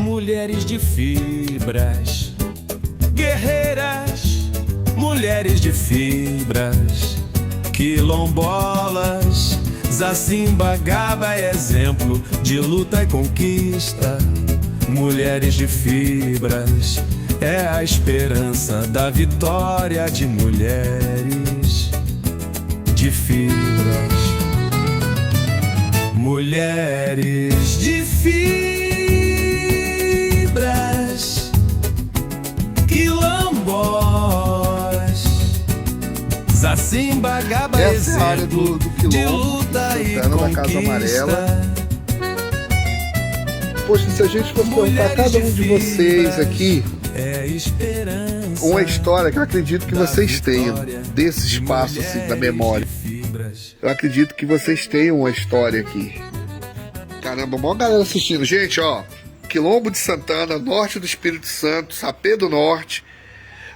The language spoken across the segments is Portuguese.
Mulheres de fibras, guerreiras, mulheres de fibras, quilombolas. Zacimbagaba é exemplo de luta e conquista. Mulheres de fibras é a esperança da vitória de mulheres de fibras. Mulheres de fibras, quilombolas. Zacimbagaba é exemplo de luta e conquista. Casa Amarela. Poxa, se a gente fosse perguntar a cada um de vocês aqui uma história que eu acredito que vocês tenham desse espaço assim, da memória. Eu acredito que vocês tenham uma história aqui. Caramba, maior galera assistindo. Gente, ó, Quilombo de Santana, norte do Espírito Santo, Sapê do Norte.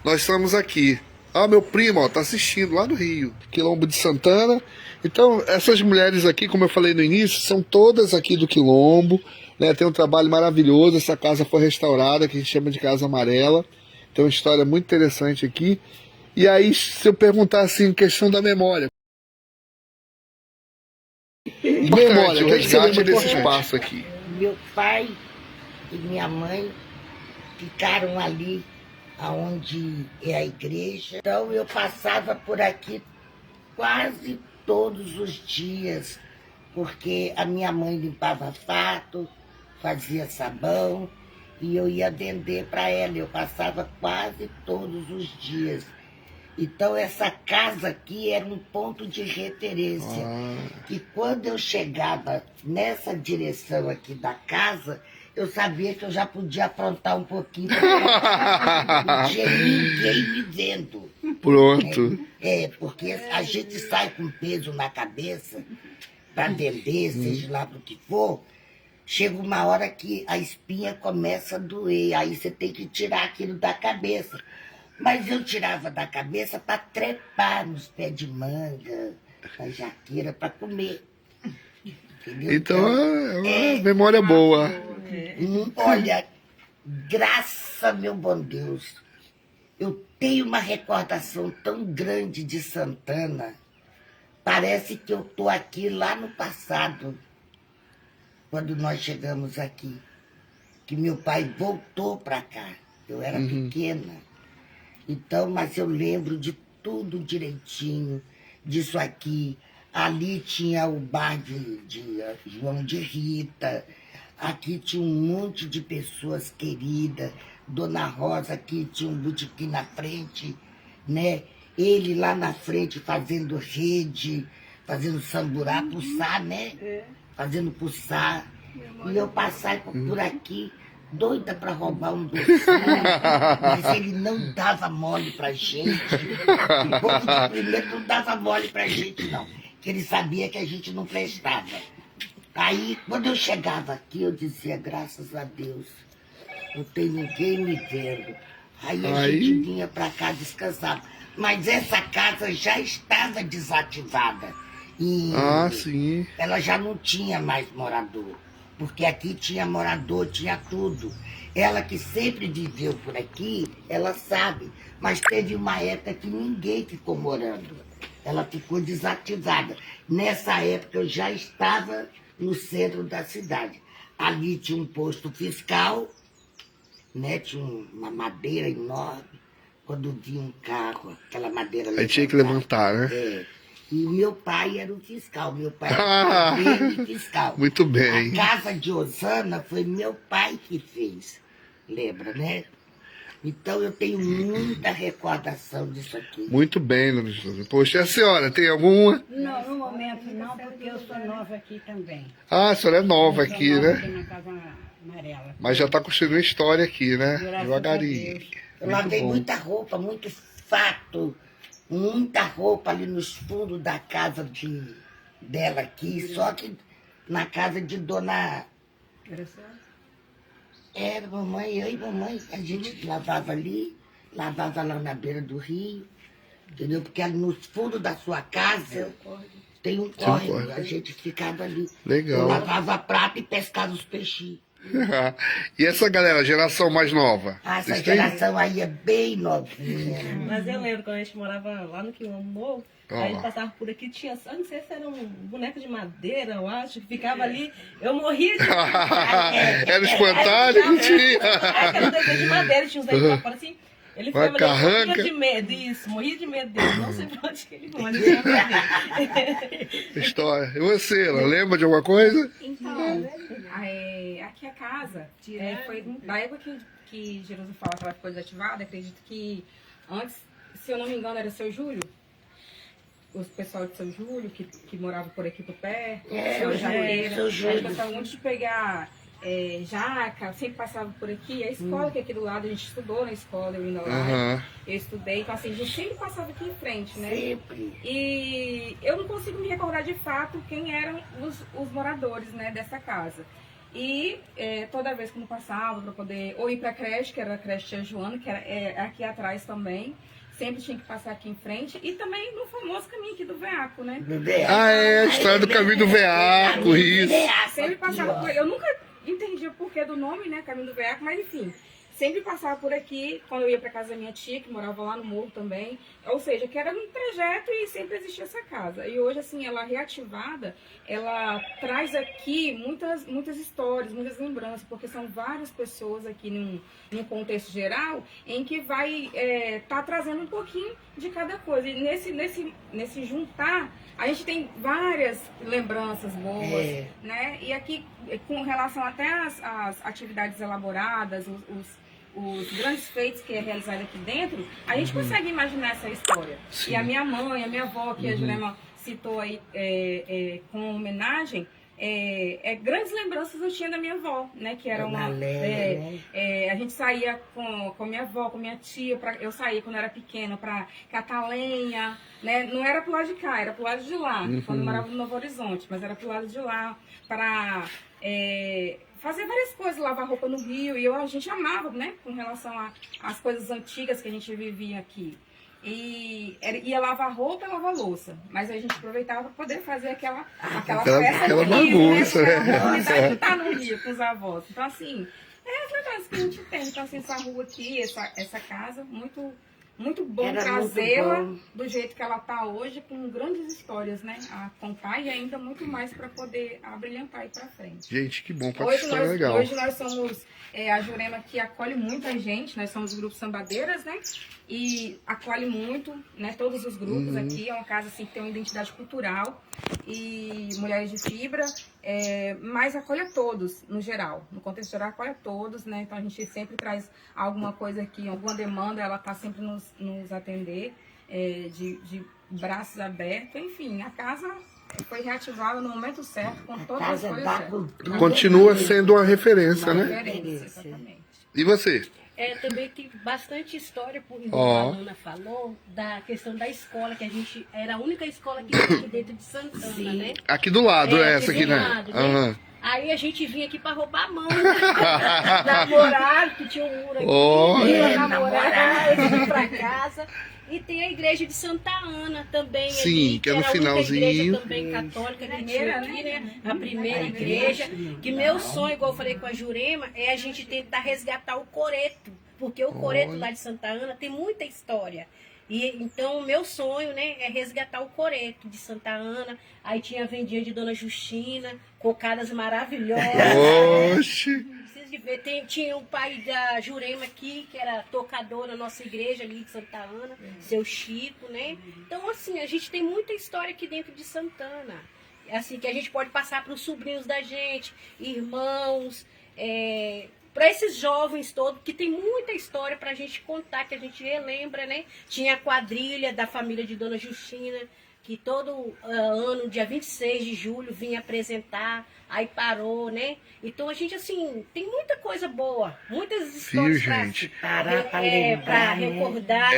Nós estamos aqui. Ah, meu primo, ó, tá assistindo lá no Rio. Quilombo de Santana. Então, essas mulheres aqui, como eu falei no início, são todas aqui do Quilombo, né? Tem um trabalho maravilhoso. Essa casa foi restaurada, que a gente chama de Casa Amarela. Tem uma história muito interessante aqui. E aí, se eu perguntar assim, questão da memória. Memória, o que você lembra desse espaço aqui? Meu pai e minha mãe ficaram ali aonde é a igreja. Então eu passava por aqui quase todos os dias, porque a minha mãe limpava fato, fazia sabão e eu ia vender para ela. Eu passava quase todos os dias. Então essa casa aqui era um ponto de referência. E quando eu chegava nessa direção aqui da casa, eu sabia que eu já podia aprontar um pouquinho. Não tinha ninguém me vendo. Pronto. Porque a gente sai com peso na cabeça para vender, seja lá pro que for. Chega uma hora que a espinha começa a doer. Aí você tem que tirar aquilo da cabeça. Mas eu tirava da cabeça para trepar nos pés de manga, na jaqueira, para comer. Entendeu? Então é uma memória boa. Olha, graças meu bom Deus, eu tenho uma recordação tão grande de Santana. Parece que eu estou aqui lá no passado, quando nós chegamos aqui, que meu pai voltou para cá. Eu era pequena. Então, mas eu lembro de tudo direitinho, disso aqui. Ali tinha o bar de João de Rita, aqui tinha um monte de pessoas queridas, Dona Rosa aqui tinha um botequim na frente, né? Ele lá na frente fazendo rede, fazendo samburá, puçar, né? Fazendo puçar. E eu passava por aqui, doida para roubar um docinho, mas ele não dava mole pra gente. O povo de primeiro não dava mole pra gente, não. Que ele sabia que a gente não prestava. Aí, quando eu chegava aqui, eu dizia, graças a Deus, não tem ninguém me vendo. Aí a gente vinha pra cá descansar. Mas essa casa já estava desativada. E sim. ela já não tinha mais morador. Porque aqui tinha morador, tinha tudo. Ela que sempre viveu por aqui, ela sabe. Mas teve uma época que ninguém ficou morando. Ela ficou desativada. Nessa época eu já estava no centro da cidade. Ali tinha um posto fiscal, né? Tinha uma madeira enorme. Quando vinha um carro, aquela madeira aí tinha que levantar, né? E meu pai era o fiscal, meu pai era o fiscal. Muito bem. A casa de Osana foi meu pai que fez, lembra, né? Então eu tenho muita recordação disso aqui. Muito bem, dona José. Poxa, e a senhora, tem alguma? Não, no momento não, porque eu sou nova aqui também. Ah, a senhora é nova aqui, nova né? aqui na Casa Amarela. Mas já está construindo história aqui, né? Graças Devagarinho. a Deus. Eu lavei muita roupa, muito fato, muita roupa ali nos fundos da casa dela aqui, só que na casa de dona... Era mamãe, eu e mamãe, a gente lavava ali, lavava lá na beira do rio, Entendeu? Porque nos fundos da sua casa tem um córrego. córrego. A gente ficava ali. Legal. Eu lavava prato e pescava os peixinhos. E essa galera, geração mais nova? Essa Vocês têm? geração aí é bem novinha. Mas eu lembro quando a gente morava lá no Quilombo Novo, Ó. aí a gente passava por aqui, tinha, eu não sei se era um boneco de madeira, eu acho, que ficava ali, eu morria de Era espantalho que tinha. Aquela desenho de madeira, tinha uns dentes pra fora assim. Ele Uma ficava ali, eu carranca. morria de medo, isso, morria de medo dele, não sei pra onde que ele foi, mas eu morria. História. E você, ela lembra de alguma coisa? Então, aqui a casa foi da época que Jerusalém fala que ela ficou desativada. Acredito que antes, se eu não me engano, era seu Júlio. Os pessoal de São Júlio que morava por aqui por perto. Seu Janeiro. Júlio, seu Júlio. A gente gostava muito de pegar jaca, sempre passava por aqui. A escola que é aqui do lado, a gente estudou na escola, eu indo lá. Aham. Eu estudei, então assim, a gente sempre passava aqui em frente, né? Sempre. E eu não consigo me recordar de fato quem eram os moradores, né, dessa casa. E toda vez que eu passava para poder ou ir para a creche, que era a creche Tia Joana, que era aqui atrás também, sempre tinha que passar aqui em frente. E também no famoso caminho aqui do Veaco, né? Do Veaco. Ah, é, a história do caminho do veaco, isso. Sempre passava por. Eu nunca entendi o porquê do nome, né? Caminho do Veaco, mas enfim. Sempre passava por aqui, quando eu ia para casa da minha tia, que morava lá no morro também. Ou seja, que era um trajeto e sempre existia essa casa. E hoje, assim, ela reativada, ela traz aqui muitas histórias, muitas lembranças, porque são várias pessoas aqui num contexto geral, em que vai tá trazendo um pouquinho de cada coisa. E nesse juntar, a gente tem várias lembranças boas, né? E aqui, com relação até às atividades elaboradas, os grandes feitos que é realizado aqui dentro, a gente consegue imaginar essa história. Sim. E a minha mãe, a minha avó, que a Jurema citou aí com homenagem, grandes lembranças eu tinha da minha avó, né? Que era uma... a gente saía com a minha avó, com a minha tia, eu saía quando era pequena para catar lenha, né? Não era pro lado de cá, era pro lado de lá, quando eu morava no Novo Horizonte, mas era pro lado de lá, para... fazer várias coisas, lavar roupa no rio, e a gente amava, né, com relação às coisas antigas que a gente vivia aqui. E ia lavar roupa e lavar louça, mas a gente aproveitava para poder fazer aquela festa aquela no rio, bagunça, né? né? A oportunidade de estar no rio com os avós. Então, assim, as lembranças que a gente tem. Então, assim, essa rua aqui, essa casa, muito bom Era trazê-la muito bom. do jeito que ela está hoje, com grandes histórias, né, a contar e ainda muito mais para poder abrilhantar e para frente. Gente, que bom, que história legal. Hoje nós somos a Jurema, que acolhe muita gente, nós somos o grupo Sambadeiras, né? E acolhe muito, né? Todos os grupos aqui, é uma casa assim, que tem uma identidade cultural e mulheres de fibra, mas acolhe a todos, no geral. No contexto geral, acolhe a todos, né? Então a gente sempre traz alguma coisa aqui, alguma demanda, ela está sempre nos atender, de braços abertos. Enfim, a casa foi reativada no momento certo, com todas as coisas certas. Continua sendo uma referência, né? Referência, exatamente. E você? Também tem bastante história, porque Ó. a dona falou da questão da escola, que a gente era a única escola que tinha aqui dentro de Santana, né? Aqui do lado, essa aqui aqui, do né? lado, né? Aham. Aí a gente vinha aqui para roubar a mão, namorar, que tinha um muro aqui, Ó. namorar, ir para casa. E tem a igreja de Santa Ana também. Sim, ali, que é no era a única finalzinho. igreja também católica que tinha aqui, né? A primeira igreja. Que meu sonho, igual eu falei com a Jurema, é a gente tentar resgatar o coreto. Porque o coreto lá de Santa Ana tem muita história. E então o meu sonho, né, é resgatar o coreto de Santa Ana. Aí tinha a vendinha de Dona Justina, cocadas maravilhosas. Oxi. Precisa de ver. Tinha o pai da Jurema aqui, que era tocador na nossa igreja ali de Santa Ana, seu Chico, né? Então, assim, a gente tem muita história aqui dentro de Santana. Assim, que a gente pode passar para os sobrinhos da gente, irmãos, para esses jovens todos, que tem muita história para a gente contar, que a gente relembra, né? Tinha a quadrilha da família de Dona Justina, que todo ano, dia 26 de julho, vinha apresentar, aí parou, né? Então a gente, assim, tem muita coisa boa, muitas histórias gente. para lembrar, né? recordar.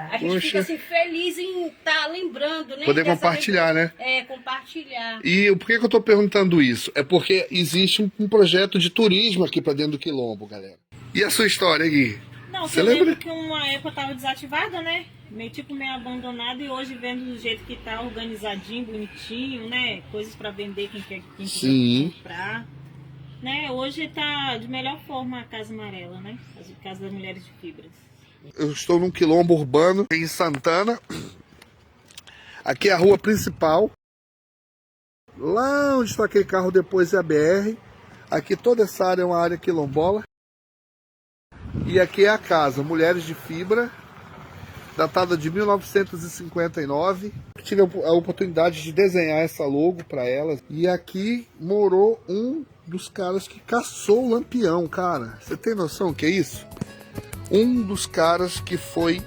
A gente Poxa. fica assim, feliz em estar lembrando, né? Poder dessa compartilhar, né? Compartilhar. E por que eu tô perguntando isso? É porque existe um projeto de turismo aqui pra dentro do Quilombo, galera. E a sua história, Gui? Não, Você eu lembra? lembro que uma época tava desativada, né? Meio abandonada, e hoje vendo do jeito que tá organizadinho, bonitinho, né? Coisas para vender quem quiser comprar. Né? Hoje tá de melhor forma a Casa Amarela, né? A Casa das Mulheres de Fibras. Eu estou num quilombo urbano em Santana. Aqui é a rua principal. Lá onde está aquele carro depois é a BR. Aqui toda essa área é uma área quilombola. E aqui é a casa, Mulheres de Fibra, datada de 1959. Tive a oportunidade de desenhar essa logo para elas. E aqui morou um dos caras que caçou o Lampião, cara. Você tem noção do que é isso? Um dos caras que foi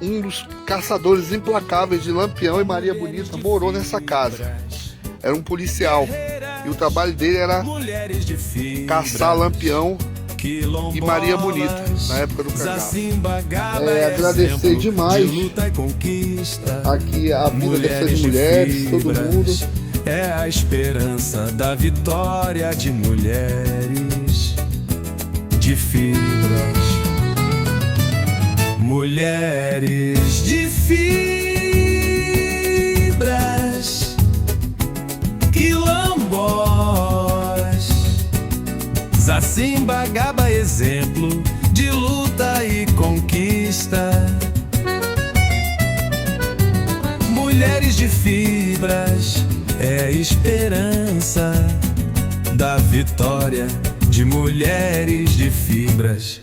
um dos caçadores implacáveis de Lampião e Maria Bonita morou nessa casa. Era um policial. E o trabalho dele era caçar Lampião e Maria Bonita, na época do cangaço. Agradecer demais aqui a vida dessas mulheres, todo mundo. É a esperança da vitória de mulheres de fibras. Mulheres de fibras, quilombolas. Zacimbagaba, exemplo de luta e conquista. Mulheres de fibras, é esperança da vitória de mulheres de fibras.